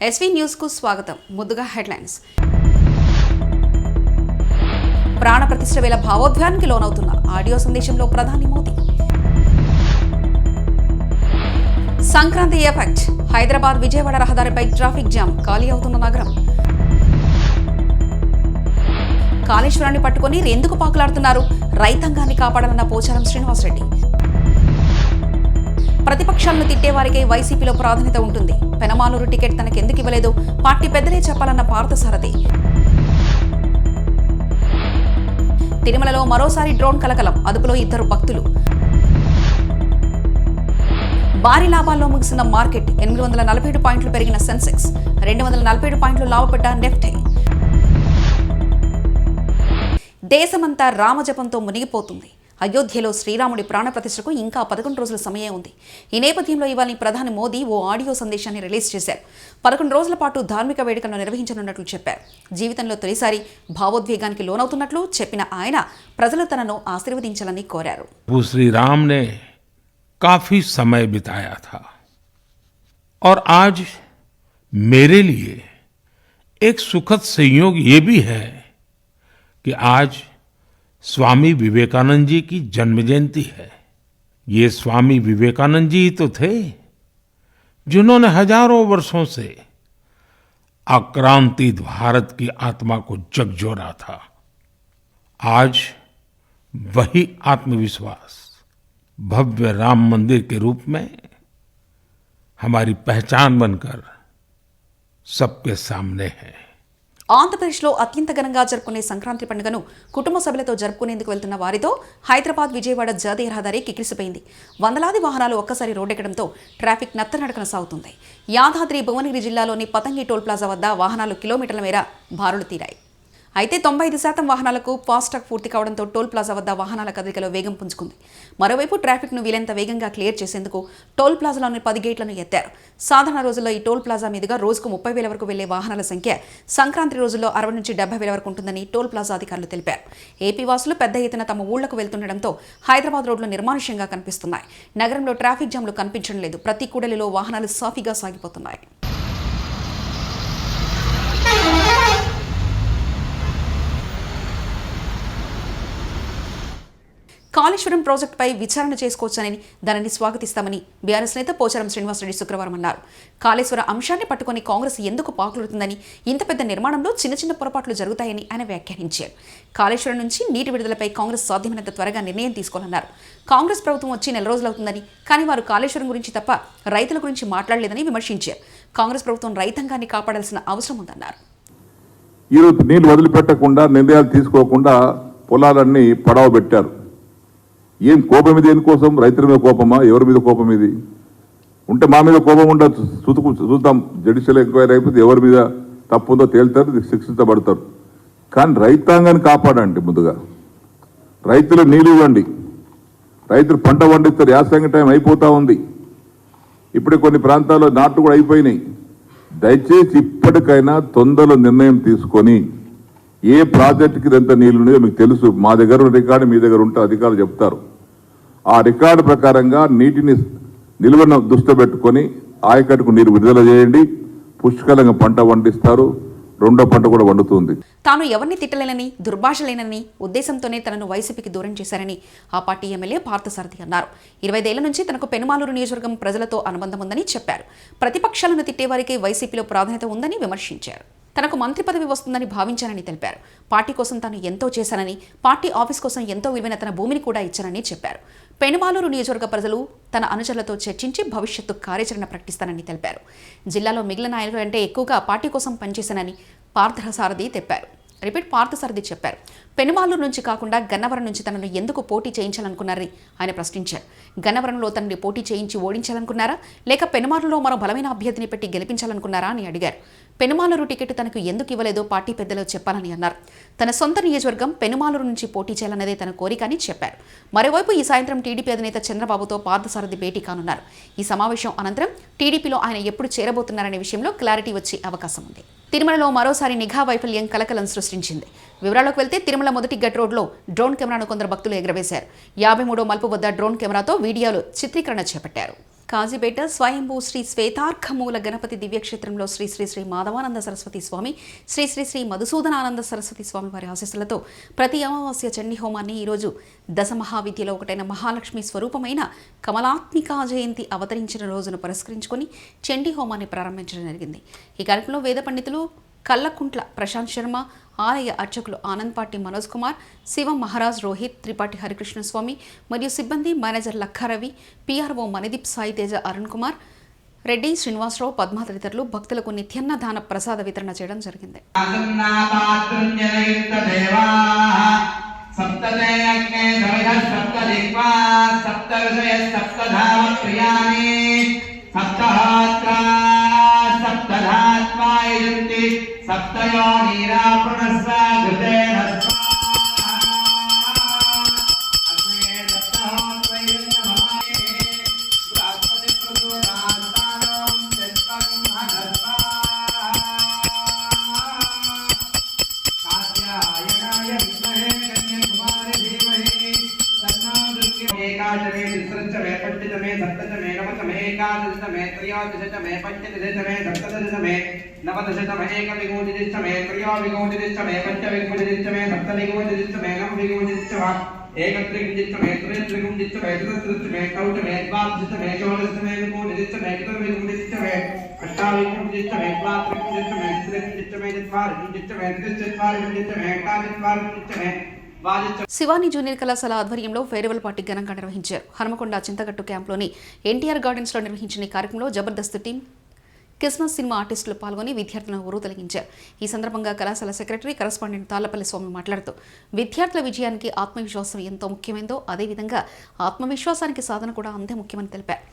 SV news కు స్వాగతం. ముందుగా హెడ్లైన్స్. ప్రాణ ప్రతిష్ఠ వేళ భావోద్వేగానికి లోనవుతున్న ఆడియో సందేశంలో ప్రధాని మోదీ. సంక్రాంతి ఎఫెక్ట్. హైదరాబాద్ విజయవాడ రహదారిపై ట్రాఫిక్ జామ్, ఖాళీ అవుతున్న నగరం. కాళేశ్వరాన్ని పట్టుకొని ఎందుకు పాకులాడుతున్నారు? రైతాంగాన్ని కాపాడాలన్న పోచారం శ్రీనివాసరెడ్డి. ప్రతిపక్షాలను తిట్టేవారికే వైసీపీలో ప్రాధాన్యత ఉంటుంది. పెనమాలూరు టికెట్ తనకెందుకు ఇవ్వలేదు? పార్టీ పెద్దలే చెప్పాలన్న పార్థసారథి. తిరుమలలో మరోసారి డ్రోన్ కలకలం, అదుపులో 2 భక్తులు. భారీ లాభాల్లో ముగిసిన మార్కెట్. 847 పాయింట్లు పెరిగిన సెన్సెక్స్, 247 పాయింట్లు లాభపడ్డ నిఫ్టీ. దేశమంతా రామజపంతో మునిగిపోతుంది. అయోధ్యలో శ్రీరాముడి ప్రాణప్రతిష్ఠకు ఇంకా 11 రోజుల సమయం ఉంది. ఈ నేపథ్యంలో ఇవాళ ప్రధాని మోదీ ఓ ఆడియో సందేశాన్ని రిలీజ్ చేశారు. 11 రోజుల పాటు ధార్మిక వేడుకలను నిర్వహించనున్నట్లు చెప్పారు. జీవితంలో తొలిసారి భావోద్వేగానికి లోనవుతున్నట్లు చెప్పిన ఆయన ప్రజలు తనను ఆశీర్వదించాలని కోరారు. श्री राम ने काफी समय बिताया था और आज मेरे लिए एक सुखद संयोग ये भी है कि आज स्वामी विवेकानंद जी की जन्म जयंती है। ये स्वामी विवेकानंद जी तो थे जिन्होंने हजारों वर्षों से आक्रांतित भारत की आत्मा को झकझोरा था। आज वही आत्मविश्वास भव्य राम मंदिर के रूप में हमारी पहचान बनकर सबके सामने है। ఆంధ్రప్రదేశ్లో అత్యంత ఘనంగా జరుపుకునే సంక్రాంతి పండుగను కుటుంబ సభ్యులతో జరుపుకునేందుకు వెళ్తున్న వారితో హైదరాబాద్ విజయవాడ జాతీయ రహదారి కిక్కిరిసిపోయింది. వందలాది వాహనాలు ఒక్కసారి రోడ్డెక్కడంతో ట్రాఫిక్ నత్తనడకన సాగుతుంది. యాదాద్రి భువనగిరి జిల్లాలోని పతంగి టోల్ ప్లాజా వద్ద వాహనాలు కిలోమీటర్ల మేర బారులు తీరాయి. అయితే 95% వాహనాలకు ఫాస్టాగ్ పూర్తి కావడంతో టోల్ ప్లాజా వద్ద వాహనాల కదలికలో వేగం పుంజుకుంది. మరోవైపు ట్రాఫిక్ను వీలైనంత వేగంగా క్లియర్ చేసేందుకు టోల్ ప్లాజాలోని 10 గేట్లను ఎత్తారు. సాధారణ రోజుల్లో ఈ టోల్ ప్లాజా మీదుగా రోజుకు 30,000 వరకు వెళ్లే వాహనాల సంఖ్య సంక్రాంతి రోజుల్లో 60 నుంచి 70,000 వరకు ఉంటుందని టోల్ ప్లాజా అధికారులు తెలిపారు. ఏపీ వాసులు పెద్ద ఎత్తున తమ ఊళ్లకు వెళ్తుండటంతో హైదరాబాద్ రోడ్లు నిర్మానుష్యంగా కనిపిస్తున్నాయి. నగరంలో ట్రాఫిక్ జామ్లు కనిపించడం లేదు. ప్రతి కూడలిలో వాహనాలు సాఫీగా సాగిపోతున్నాయి. కాళేశ్వరం ప్రాజెక్టుపై విచారణ చేసుకోవచ్చని దానిని స్వాగతిస్తామని బీఆర్ఎస్ నేత పోచారం శ్రీనివాసరెడ్డి శుక్రవారం అన్నారు. కాళేశ్వర అంశాన్ని పట్టుకుని కాంగ్రెస్ ఎందుకు పాకులుతుందని, ఇంత పెద్ద నిర్మాణంలో చిన్న చిన్న పొరపాట్లు జరుగుతాయని ఆయన వ్యాఖ్యానించారు. కాళేశ్వరం నుంచి నీటి విడుదలపై కాంగ్రెస్ సాధ్యమైనంత త్వరగా నిర్ణయం తీసుకోవాలన్నారు. కాంగ్రెస్ ప్రభుత్వం వచ్చి 4 రోజులవుతుందని, కానీ వారు కాళేశ్వరం గురించి తప్ప రైతుల గురించి మాట్లాడలేదని విమర్శించారు. కాంగ్రెస్ ప్రభుత్వం రైతాంగాన్ని కాపాడాల్సిన అవసరం ఉందన్నారు. ఈరోజు నీళ్లు వదిలిపెట్టకుండా, నిర్ణయాలు తీసుకోకుండా పొలాలన్నీ పడవ పెట్టారు. ఏం కోపం ఇది? దేనికోసం? రైతుల మీద కోపమా? ఎవరి మీద కోపం ఇది? ఉంటే మా మీద కోపం ఉండదు, చూద్దాం. జుడిషియల్ ఎంక్వైరీ అయిపోతే ఎవరి మీద తప్పు ఉందో తేలుతారు, శిక్షించబడతారు. కానీ రైతాంగాన్ని కాపాడండి. ముందుగా రైతులు నీళ్ళు ఇవ్వండి. రైతులు పంట పండిస్తారు. యాసంగి టైం అయిపోతూ ఉంది. ఇప్పుడే కొన్ని ప్రాంతాల్లో నాట్లు కూడా అయిపోయినాయి. దయచేసి ఇప్పటికైనా తొందరలో నిర్ణయం తీసుకొని ఏ ప్రాజెక్టుకి ఎంత నీళ్ళు ఉన్నాయో మీకు తెలుసు. మా దగ్గర రికార్డు మీ దగ్గర ఉంటే అధికారులు చెప్తారు. ఆ రికార్డు ప్రకారంగా నీటిని నిల్వను దృష్టి పెట్టుకొని ఆయకట్టుకు నీరు విడుదల చేయండి. పుష్కలంగా పంట పండిస్తారు. రెండో పంట కూడా వండుతుంది. తాను ఎవరిని తిట్టలేనని, దుర్భాషలేనని ఉద్దేశంతోనే తనను వైసీపీకి దూరం చేశారని ఆ పార్టీ ఎమ్మెల్యే పార్థసారథి అన్నారు. 25 ఏళ్ల నుంచి తనకు పెనుమాలూరు నియోజకవర్గం ప్రజలతో అనుబంధం ఉందని చెప్పారు. ప్రతిపక్షాలను తిట్టేవారికి వైసీపీలో ప్రాధాన్యత ఉందని విమర్శించారు. తనకు మంత్రి పదవి వస్తుందని భావించానని తెలిపారు. పార్టీ కోసం తాను ఎంతో చేశానని, పార్టీ ఆఫీస్ కోసం ఎంతో విలువైన తన భూమిని కూడా ఇచ్చానని చెప్పారు. పెనుమాలూరు నియోజకవర్గ ప్రజలు తన అనుచరులతో చర్చించి భవిష్యత్తు కార్యాచరణ ప్రకటిస్తానని తెలిపారు. జిల్లాలో మిగిలిన నాయకుల కంటే ఎక్కువగా పార్టీ కోసం పనిచేశానని పార్థసారథి చెప్పారు. పెనుమాలూరు నుంచి కాకుండా గన్నవరం నుంచి తనను ఎందుకు పోటీ చేయించాలనుకున్నారని ఆయన ప్రశ్నించారు. గన్నవరంలో తనని పోటీ చేయించి ఓడించాలనుకున్నారా, లేక పెనుమాలూరులో మరో బలమైన అభ్యర్థిని పెట్టి గెలిపించాలనుకున్నారా అని అడిగారు. పెనుమాలూరు టికెట్ తనకు ఎందుకు ఇవ్వలేదో పార్టీ పెద్దలు చెప్పాలని అన్నారు. తన సొంత నియోజకవర్గం పెనుమాలూరు నుంచి పోటీ చేయాలన్నదే తన కోరిక అని చెప్పారు. మరోవైపు ఈ సాయంత్రం టీడీపీ అధినేత చంద్రబాబుతో పార్థసారథి భేటీ కానున్నారు. ఈ సమావేశం అనంతరం టీడీపీలో ఆయన ఎప్పుడు చేరబోతున్నారనే విషయంలో క్లారిటీ వచ్చే అవకాశం ఉంది. తిరుమలలో మరోసారి నిఘా వైఫల్యం కలకలం సృష్టించింది. వివరాలకు వెళ్తే తిరుమల తిరుమల మొదటి గట్ రోడ్లో డ్రోన్ కెమెరాను కొందరు భక్తులు ఎగరవేశారు. 53వ మలుపు వద్ద డ్రోన్ కెమెరాతో వీడియోలు చిత్రీకరణ చేపట్టారు. కాజీపేట స్వయంభూ శ్రీ శ్వేతార్కమూల గణపతి దివ్యక్షేత్రంలో శ్రీ శ్రీ శ్రీ మాధవానంద సరస్వతి స్వామి, శ్రీ శ్రీ శ్రీ మధుసూదనానంద సరస్వతి స్వామి వారి ఆశీస్సులతో ప్రతి అమావాస్య చండీ హోమాన్ని ఈరోజు దశమహావిద్యలో ఒకటైన మహాలక్ష్మి స్వరూపమైన కమలాత్మికా జయంతి అవతరించిన రోజును పురస్కరించుకొని చండీ హోమాన్ని ప్రారంభించడం జరిగింది. ఈ కార్యక్రమంలో వేద పండితులు కల్లకుంట్ల ప్రశాంత్ శర్మ, ఆలయ అర్చకులు ఆనందపాటి మనోజ్ కుమార్, శివం మహారాజ్, రోహిత్ త్రిపాఠి, హరికృష్ణ స్వామి మరియు సిబ్బంది, మేనేజర్ లక్కారవి, పిఆర్ఓ మణిదీప్, సాయి తేజ, అరుణ్ కుమార్ రెడ్డి, శ్రీనివాసరావు, పద్మ తదితరులు భక్తులకు నిత్యన్నదాన ప్రసాద వితరణ చేయడం జరిగింది. సప్తయోనీరా పునస్స ఘృతేన एकादशमे तिस्रश्चमे पञ्चदशमे सप्तदशमे नवदशमे एकादशमे त्रयोदशमे पञ्चदशमे सप्तदशमे नवदशमे एकविंशतिदशमे त्रयोविंशतिदशमे पञ्चविंशतिदशमे सप्तविंशतिदशमे नवविंशतिदशमे एकत्रिंशतिदशमे त्रयत्रिंशतिदशमे चतुर्दशमे चौदशमे द्वादशमे षोडशमे विंशतिदशमे चतुर्विंशतिदशमे अष्टाविंशतिदशमे द्वात्रिंशतिदशमे चतुर्विंशतिदशमे चत्वारिंशतिदशमे त्रिंशत्वारिंशतिदशमे एकादशत्वारिंशतिदशमे శివాని జూనియర్ కళాశాల ఆధ్వర్యంలో ఫేర్వెల్ పార్టీ ఘనంగా నిర్వహించారు. హనుమకొండ చింతగట్టు క్యాంప్లోని ఎన్టీఆర్ గార్డెన్స్లో నిర్వహించిన ఈ కార్యక్రమంలో జబర్దస్త్ టీం, క్రిస్మస్ సినిమా ఆర్టిస్టులు పాల్గొని విద్యార్థులను ఊరుతొలగించారు. ఈ సందర్భంగా కళాశాల సెక్రటరీ కరస్పాండెంట్ తాళ్లపల్లి స్వామి మాట్లాడుతూ విద్యార్థుల విజయానికి ఆత్మవిశ్వాసం ఎంతో ముఖ్యమైందో అదేవిధంగా ఆత్మవిశ్వాసానికి సాధన కూడా అంతే ముఖ్యమని తెలిపారు.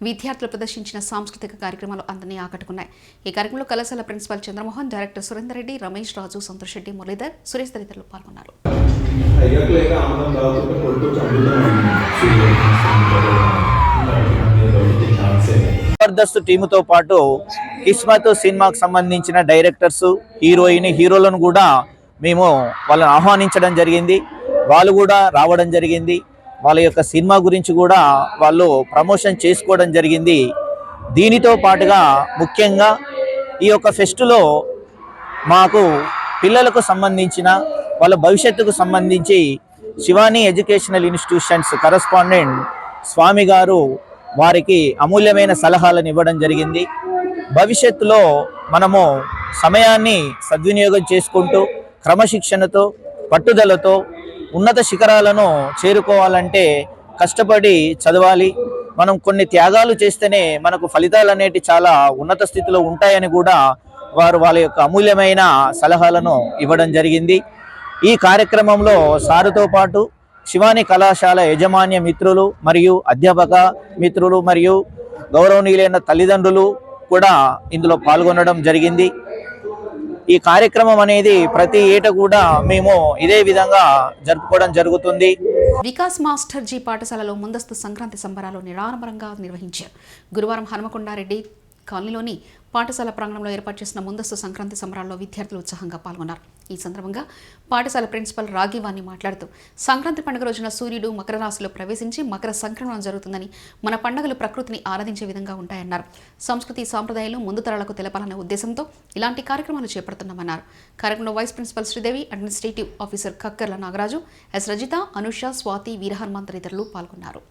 విద్యార్థులు ప్రదర్శించిన సాంస్కృతిక కార్యక్రమాలు అందరినీ ఆకట్టుకున్నాయి. ఈ కార్యక్రమంలో కళాశాల ప్రిన్సిపాల్ చంద్రమోహన్, డైరెక్టర్ సురేందర్ రెడ్డి, రమేష్ రాజు, సంతోష్ రెడ్డి, మురళీధర్, సురేష్ తదితరులు పాల్గొన్నారు. జబర్దస్త్ టీముతో పాటు కిస్మత్ సినిమాకు సంబంధించిన డైరెక్టర్స్, హీరోలను కూడా మేము వాళ్ళని ఆహ్వానించడం జరిగింది. వాళ్ళు కూడా రావడం జరిగింది. వాళ్ళ యొక్క సినిమా గురించి కూడా వాళ్ళు ప్రమోషన్ చేసుకోవడం జరిగింది. దీనితో పాటుగా ముఖ్యంగా ఈ యొక్క ఫెస్టులో మాకు పిల్లలకు సంబంధించిన వాళ్ళ భవిష్యత్తుకు సంబంధించి శివాని ఎడ్యుకేషనల్ ఇన్స్టిట్యూషన్స్ కరస్పాండెంట్ స్వామి గారు వారికి అమూల్యమైన సలహాలను ఇవ్వడం జరిగింది. భవిష్యత్తులో మనము సమయాన్ని సద్వినియోగం చేసుకుంటూ క్రమశిక్షణతో, పట్టుదలతో ఉన్నత శిఖరాలను చేరుకోవాలంటే కష్టపడి చదవాలి. మనం కొన్ని త్యాగాలు చేస్తేనే మనకు ఫలితాలు అనేవి చాలా ఉన్నత స్థితిలో ఉంటాయని కూడా వారు వాళ్ళ యొక్క అమూల్యమైన సలహాలను ఇవ్వడం జరిగింది. ఈ కార్యక్రమంలో సారుతో పాటు శివాని కళాశాల యాజమాన్య మిత్రులు మరియు అధ్యాపక మిత్రులు మరియు గౌరవనీయులైన తల్లిదండ్రులు కూడా ఇందులో పాల్గొనడం జరిగింది. ఈ కార్యక్రమం అనేది ప్రతి ఏటా కూడా మేము ఇదే విధంగా జరుపుకోవడం జరుగుతుంది. వికాస్ మాస్టర్ జీ పాఠశాలలో ముందస్తు సంక్రాంతి సంబరాలు నిరాడంబరంగా నిర్వహించారు. గురువారం హనుమకొండారెడ్డి కాలనీలోని పాఠశాల ప్రాంగణంలో ఏర్పాటు చేసిన ముందస్తు సంక్రాంతి సంబరాల్లో విద్యార్థులు ఉత్సాహంగా పాల్గొన్నారు. ఈ సందర్భంగా పాఠశాల ప్రిన్సిపల్ రాగివాణి మాట్లాడుతూ సంక్రాంతి పండుగ రోజున సూర్యుడు మకర రాశిలో ప్రవేశించి మకర సంక్రమణం జరుగుతుందని, మన పండుగలు ప్రకృతిని ఆరాధించే విధంగా ఉంటాయన్నారు. సంస్కృతి సాంప్రదాయాలు ముందు తరాలకు తెలపాలనే ఉద్దేశంతో ఇలాంటి కార్యక్రమాలు చేపడుతున్నామన్నారు. కార్యక్రమంలో vice principal Sridevi, administrative officer Kakkarla Nagaraju, S Rajitha, Anusha, Swathi, Veerahanuman తదితరులు పాల్గొన్నారు.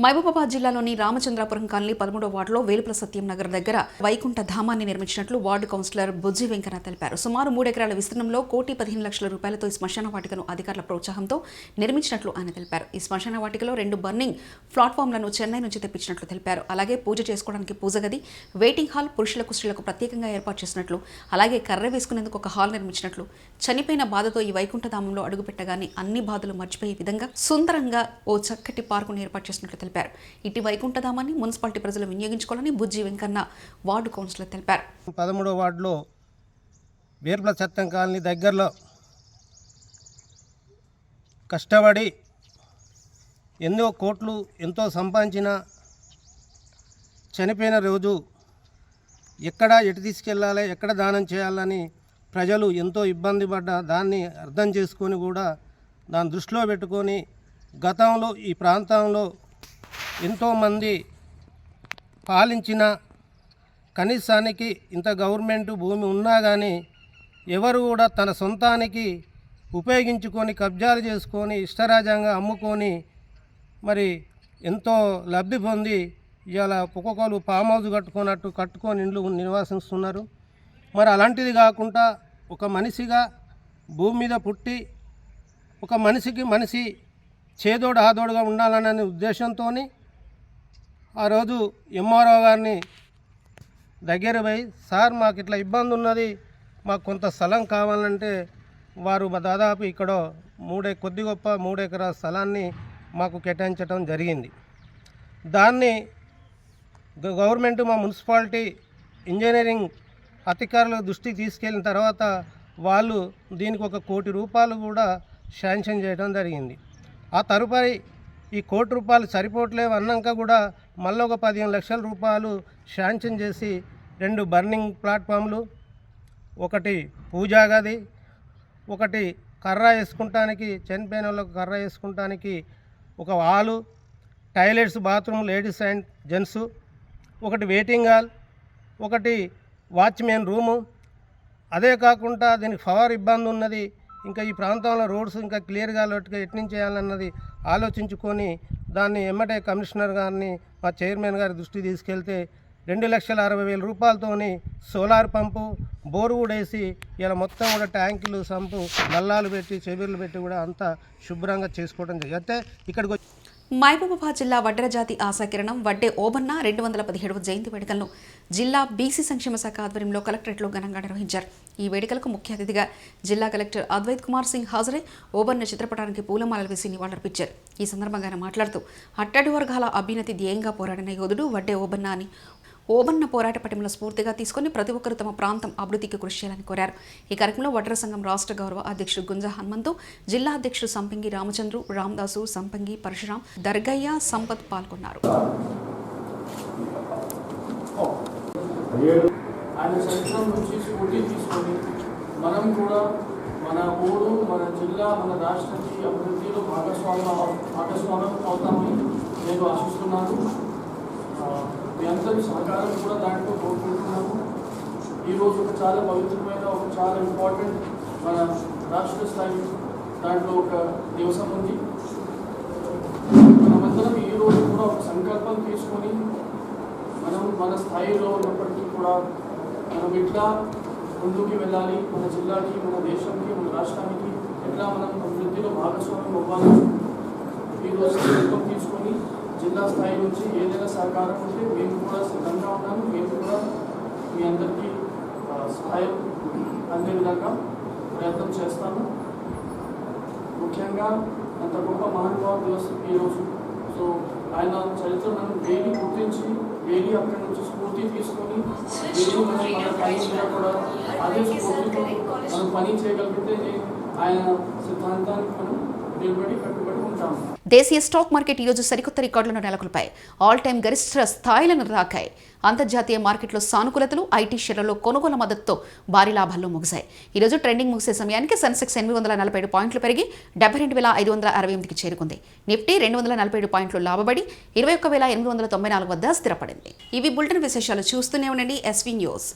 మహబూబాబాద్ జిల్లాలోని రామచంద్రాపురం కాలనీ 13వ వార్డులో వేలుపుల సత్యం నగర్ దగ్గర వైకుంఠ ధామాన్ని నిర్మించినట్లు వార్డు కౌన్సిలర్ బుజ్జి వెంకన్న తెలిపారు. సుమారు 3 ఎకరాల విస్తీర్ణంలో 1,15,00,000 రూపాయలతో ఈ శ్మశాన వాటికను అధికారుల ప్రోత్సాహంతో నిర్మించినట్లు ఆయన తెలిపారు. ఈ శ్మశాన వాటికలో 2 బర్నింగ్ ప్లాట్ఫామ్లను చెన్నై నుంచి తెప్పించినట్లు తెలిపారు. అలాగే పూజ చేసుకోవడానికి పూజ గది, వెయిటింగ్ హాల్, పురుషులకు స్త్రీలకు ప్రత్యేకంగా ఏర్పాటు చేసినట్లు, అలాగే కర్ర వేసుకునేందుకు ఒక హాల్ నిర్మించినట్లు, చనిపోయిన బాధతో ఈ వైకుంఠధామంలో అడుగుపెట్టగానే అన్ని బాధలు మర్చిపోయే విధంగా సుందరంగా ఓ చక్కటి పార్కును ఏర్పాటు చేసినట్లు తెలిపారు. ఇటు వైకుంఠధామాన్ని మున్సిపాలిటీ ప్రజలు వినియోగించుకోవాలని బుజ్జి వెంకన్న వార్డు కౌన్సిలర్ తెలిపారు. 13వ వార్డులో వేర్పుల సత్యం కాలనీ దగ్గరలో కష్టపడి ఎన్నో కోట్లు ఎంతో సంపాదించిన చనిపోయిన రోజు ఎక్కడ ఎటు తీసుకెళ్ళాలి, ఎక్కడ దానం చేయాలని ప్రజలు ఎంతో ఇబ్బంది పడ్డ దాన్ని అర్థం చేసుకొని కూడా దాన్ని దృష్టిలో పెట్టుకొని గతంలో ఈ ప్రాంతంలో ఎంతోమంది పాలించిన కనీసానికి ఇంత గవర్నమెంట్ భూమి ఉన్నా కానీ ఎవరు కూడా తన సొంతానికి ఉపయోగించుకొని కబ్జాలు చేసుకొని ఇష్టరాజ్యంగా అమ్ముకొని మరి ఎంతో లబ్ధి పొంది ఇవాళ ఒక్కొక్కరు ఫామ్ హౌస్ కట్టుకొని ఇండ్లు నివాసిస్తున్నారు. మరి అలాంటిది కాకుండా ఒక మనిషిగా భూమి మీద పుట్టి ఒక మనిషికి మనిషి చేదోడు ఆదోడుగా ఉండాలనే ఉద్దేశంతో ఆ రోజు ఎంఆర్ఓ గారిని దగ్గర పోయి, సార్ మాకు ఇట్లా ఇబ్బంది ఉన్నది, మాకు కొంత స్థలం కావాలంటే వారు దాదాపు ఇక్కడ కొద్ది గొప్ప 3 ఎకరాల స్థలాన్ని మాకు కేటాయించడం జరిగింది. దాన్ని గవర్నమెంట్ మా మున్సిపాలిటీ ఇంజనీరింగ్ అధికారుల దృష్టికి తీసుకెళ్ళిన తర్వాత వాళ్ళు దీనికి 1 కోటి రూపాయలు కూడా శాంక్షన్ చేయడం జరిగింది. ఆ తదుపరి ఈ 1 కోటి రూపాయలు సరిపోవట్లేవు అన్నాక కూడా మళ్ళీ 15 లక్షల రూపాయలు శాంక్షన్ చేసి 2 బర్నింగ్ ప్లాట్ఫామ్లు, 1 పూజా గది, 1 కర్ర వేసుకుంటానికి చనిపోయిన వాళ్ళకు కర్ర వేసుకుంటానికి 1 hall, toilets, bathroom ladies and gents, 1 waiting hall, 1 watchman room. అదే కాకుండా దీనికి పవర్ ఇబ్బంది ఉన్నది, ఇంకా ఈ ప్రాంతంలో రోడ్స్ ఇంకా క్లియర్గా ఎట్నుంచి చేయాలన్నది ఆలోచించుకొని దాన్ని ఎమ్మటే కమిషనర్ గారిని మా చైర్మన్ గారి దృష్టికి తీసుకెళ్తే 2,60,000 రూపాయలతోని సోలార్ పంపు, బోరు కూడా వేసి ఇలా మొత్తం కూడా ట్యాంకులు, సంపు, నల్లాలు పెట్టి చెబిర్లు పెట్టి కూడా అంతా శుభ్రంగా చేసుకోవడం జరిగింది. అయితే ఇక్కడికి మహబూబాబాద్ జిల్లా వడ్డెర జాతి ఆశాకిరణం వడ్డే ఓబన్న 217వ జయంతి వేడుకలను జిల్లా బీసీ సంక్షేమ శాఖ ఆధ్వర్యంలో కలెక్టరేట్లో ఘనంగా నిర్వహించారు. ఈ వేడుకలకు ముఖ్య అతిథిగా జిల్లా కలెక్టర్ అద్వైత్ కుమార్ సింగ్ హాజరై ఓబన్న చిత్రపటానికి పూలమాలలు వేసి నివాళులర్పించారు. ఈ సందర్భంగా ఆయన మాట్లాడుతూ అట్టడి వర్గాల అభ్యున్నతి ధ్యేయంగా పోరాడిన యోధుడు వడ్డే ఓబన్న అని, ఓబన్న పోరాట పటిమల స్ఫూర్తిగా తీసుకుని ప్రతి ఒక్కరూ తమ ప్రాంతం అభివృద్ధికి కృషి చేయాలని కోరారు. ఈ కార్యక్రమంలో వడ్డెర సంఘం రాష్ట్ర గౌరవ అధ్యక్షుడు గుంజ హనుమంతు, జిల్లా అధ్యక్షుడు సంపంగి రామచంద్రు, రామదాసు, సంపంగి పరశురాం, దర్గయ్య, సంపత్ పాల్గొన్నారు. ఆయన చరిత్ర నుంచి స్ఫూర్తి తీసుకొని మనం కూడా మన ఊరు, మన జిల్లా, మన రాష్ట్రానికి అభివృద్ధిలో భాగస్వామ్యం అవుతామని నేను ఆశిస్తున్నాను. మీ అందరి సహకారం కూడా దాంట్లో కోరుకుంటున్నాము. ఈరోజు ఒక చాలా పవిత్రమైన, ఒక చాలా ఇంపార్టెంట్ మన రాష్ట్ర స్థాయి దాంట్లో ఒక దివసం ఉంది. మనమందరం ఈరోజు కూడా ఒక సంకల్పం తీసుకొని మనం మన స్థాయిలో ఉన్నప్పటికీ కూడా మనం ఎట్లా ముందుకు వెళ్ళాలి, మన జిల్లాకి, మన దేశానికి, మన రాష్ట్రానికి ఎట్లా మనం అభివృద్ధిలో భాగస్వామ్యం అవ్వాలి. ఈరోజు సంకల్పం తీసుకొని జిల్లా స్థాయి నుంచి ఏదైనా సహకారం ఉంటే మేము కూడా సిద్ధంగా ఉన్నాము. మేము కూడా మీ అందరికీ సహాయం అందే విధంగా ప్రయత్నం చేస్తాము. ముఖ్యంగా అంత గొప్ప మహానుభావ దివసం ఈరోజు. సో ఆయన చరిత్రను డైలీ గుర్తించి డైలీ అక్కడి నుంచి స్ఫూర్తి తీసుకొని డైలీ మనం మన పని కూడా అదే స్ఫూర్తితో మనం పని చేయగలిగితే ఆయన సిద్ధాంతానికి మనం నిలబడి కట్టుబడి ఉంటాము. దేశీయ స్టాక్ మార్కెట్ ఈరోజు సరికొత్త రికార్డులను నెలకొల్పాయి. ఆల్ టైమ్ గరిష్ట స్థాయిలను తాకాయి. అంతర్జాతీయ మార్కెట్లో సానుకూలతలు, ఐటీ షేర్లలో కొనుగోలు మద్దతుతో భారీ లాభాల్లో ముగిశాయి. ఈరోజు ట్రెండింగ్ ముగిసే సమయానికి సెన్సెక్స్ 847 పాయింట్లు పెరిగి 72,568కి చేరుకుంది. నిఫ్టీ 247 పాయింట్లు లాభపడి 21,894 వద్ద స్థిరపడింది. ఇవి బులెటిన్ విశేషాలు. చూస్తూనే ఉండండి ఎస్వీ న్యూస్.